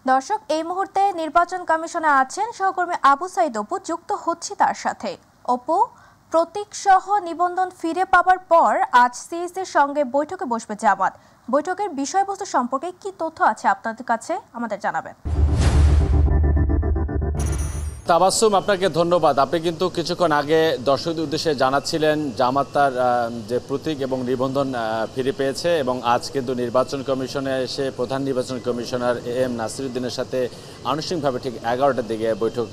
দর্শক, এই মুহূর্তে নির্বাচন কমিশনে আছেন সহকর্মী আবু সাইদ অপু। যুক্ত হচ্ছে তার সাথে। অপু, প্রতীক সহ নিবন্ধন ফিরে পাওয়ার পর আজ সিইসির সঙ্গে বৈঠকে বসবে জামাত। বৈঠকের বিষয়বস্তু সম্পর্কে কি তথ্য আছে আপনাদের কাছে, আমাদের জানাবেন। তাবাসসুম, আপনাকে ধন্যবাদ। আপনি কিন্তু কিছুক্ষণ আগে দর্শকদের উদ্দেশ্যে জানাচ্ছিলেন জামাত তার যে প্রতীক এবং নিবন্ধন ফিরে পেয়েছে এবং আজ কিন্তু নির্বাচন কমিশনে এসে প্রধান নির্বাচন কমিশনার এম নাসিরুদ্দিনের সাথে আনুষ্ঠানিকভাবে ঠিক 11টার দিকে বৈঠক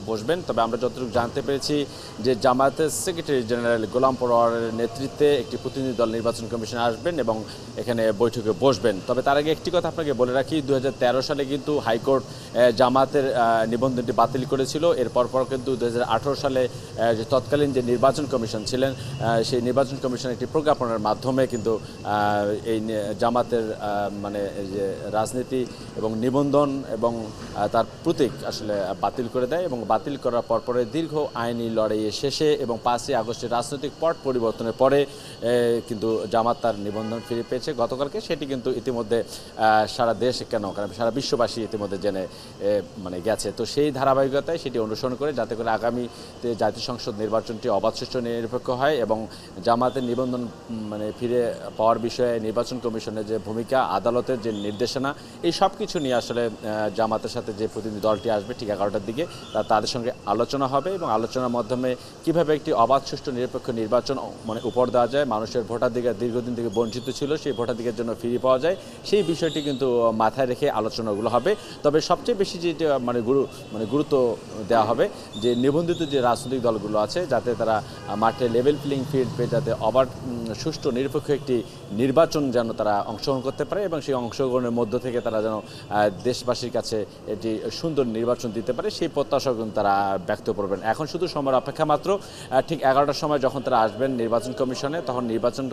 বসবেন। তবে আমরা যতটুকু জানতে পেরেছি যে জামায়াতের সেক্রেটারি জেনারেল গোলাম পরোয়ারের নেতৃত্বে একটি প্রতিনিধি দল নির্বাচন কমিশনে আসবেন এবং এখানে বৈঠকে বসবেন। তবে তার আগে একটি কথা আপনাকে বলে রাখি, 2013 সালে কিন্তু হাইকোর্ট জামায়াতের নিবন্ধনটি বাতিল করেছে। এরপর কিন্তু 2018 সালে যে তৎকালীন যে নির্বাচন কমিশন ছিলেন সেই নির্বাচন কমিশন একটি প্রজ্ঞাপনের মাধ্যমে কিন্তু এই জামাতের মানে যে রাজনীতি এবং নিবন্ধন এবং তার প্রতীক আসলে বাতিল করে দেয় এবং বাতিল করার পরে দীর্ঘ আইনি লড়াইয়ের শেষে এবং 5ই আগস্টের রাজনৈতিক পট পরিবর্তনের পরে কিন্তু জামাত তার নিবন্ধন ফিরে পেয়েছে গতকালকে। সেটি কিন্তু ইতিমধ্যে সারা দেশ কারণ সারা বিশ্ববাসী ইতিমধ্যে জেনে মানে গেছে। তো সেই ধারাবাহিকতায় সেটি অনুসরণ করে যাতে করে আগামীতে জাতীয় সংসদ নির্বাচনটি অবাধ সুষ্ঠু নিরপেক্ষ হয় এবং জামাতের নিবন্ধন মানে ফিরে পাওয়ার বিষয়ে নির্বাচন কমিশনের যে ভূমিকা, আদালতের যে নির্দেশনা, এই সব কিছু নিয়ে আসলে জামাতের সাথে যে প্রতিনিধি দলটি আসবে ঠিক 11টার দিকে তাদের সঙ্গে আলোচনা হবে এবং আলোচনার মাধ্যমে কিভাবে একটি অবাধ সুষ্ঠু নিরপেক্ষ নির্বাচন মানে উপর দেওয়া যায়, মানুষের ভোটাধিকার দীর্ঘদিন থেকে বঞ্চিত ছিল সেই ভোটাধিকারের জন্য ফিরে পাওয়া যায়, সেই বিষয়টি কিন্তু মাথায় রেখে আলোচনাগুলো হবে। তবে সবচেয়ে বেশি যেটা গুরুত্ব দেওয়া হবে যে নিবন্ধিত যে রাজনৈতিক দলগুলো আছে যাতে তারা মাঠে লেভেল প্লেইং ফিল্ড পেয়ে যাতে অবাধ সুষ্ঠু নিরপেক্ষ একটি নির্বাচন যেন তারা অংশগ্রহণ করতে পারে এবং সেই অংশগ্রহণের মধ্য থেকে তারা যেন দেশবাসীর কাছে একটি সুন্দর নির্বাচন দিতে পারে সেই প্রত্যাশা কিন্তু তারা ব্যক্ত করবেন। এখন শুধু সময়ের অপেক্ষা মাত্র। ঠিক 11টার সময় যখন তারা আসবেন নির্বাচন কমিশনে তখন নির্বাচন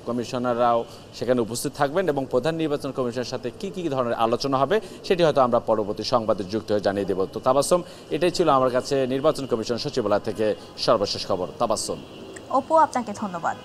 কমিশনাররাও সেখানে উপস্থিত থাকবেন এবং প্রধান নির্বাচন কমিশনের সাথে কি ধরনের আলোচনা হবে সেটি হয়তো আমরা পরবর্তী সংবাদে যুক্ত হয়ে জানিয়ে দেব। তো তাবাসসুম, এটাই ছিল আমার কাছে নির্বাচন কমিশন সচিবালয় থেকে সর্বশেষ খবর। তাবাসসুম। অপু, আপনাকে ধন্যবাদ।